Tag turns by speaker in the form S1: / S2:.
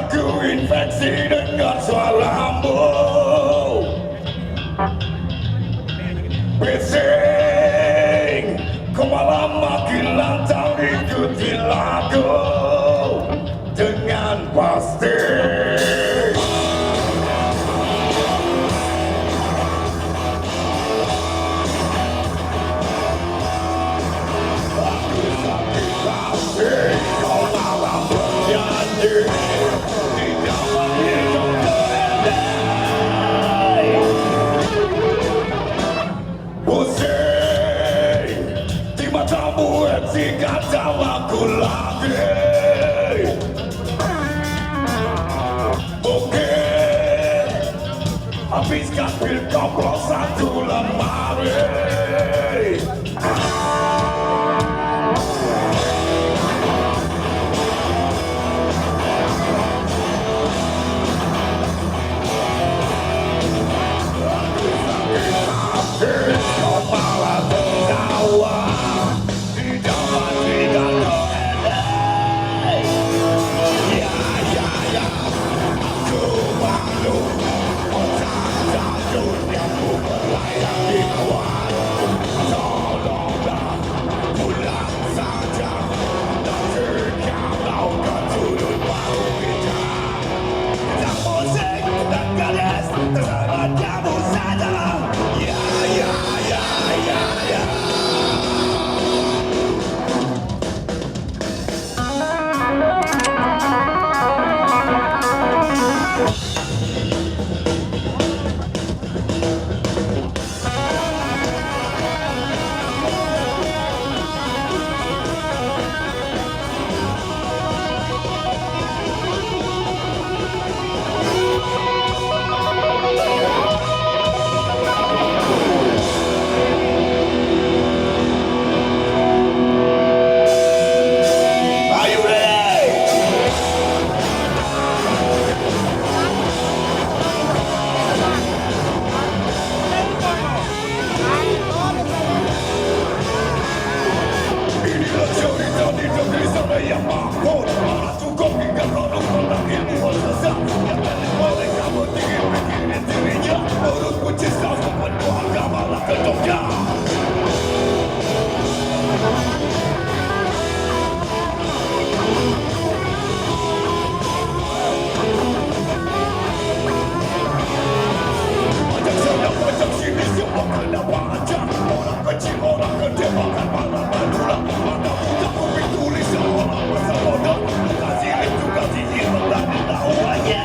S1: Aku infeksi dengan suaramu, bising kau malah makin lantang ikuti lagu dengan pasti. Aku sakit hati kau malah bernyanyi di dalam hidupku ini. Pusing di matamu hentikan tawaku lagi. Mungkin habiskan pil koplo satu lemari. Kau malah tertawa di dalam hidupku ini. Ya, ya, ya, aku malu tanda duniamu berlayar di kuat. Tolonglah pulang saja, nanti kalau kau turun baru kita. Dan musik dan gadis terserah kamu saja. Ya, ya, ya, ya, ya. Are you ready? Inilah cerita di negeri sana yang makmur. Cukup hingga produk tentang ilmu sesat yang dari mereka bertinggi pikirin dirinya. Menurut kunci satu penuh agama lah kedoknya. Pajak sana, pajak sini, semua kena pajak. Orang kecil, orang gede, makan malam manulah. Mana muda kuping tulisan orang bersabodoh. Kasih itu, kasih hilang dan tahu aja.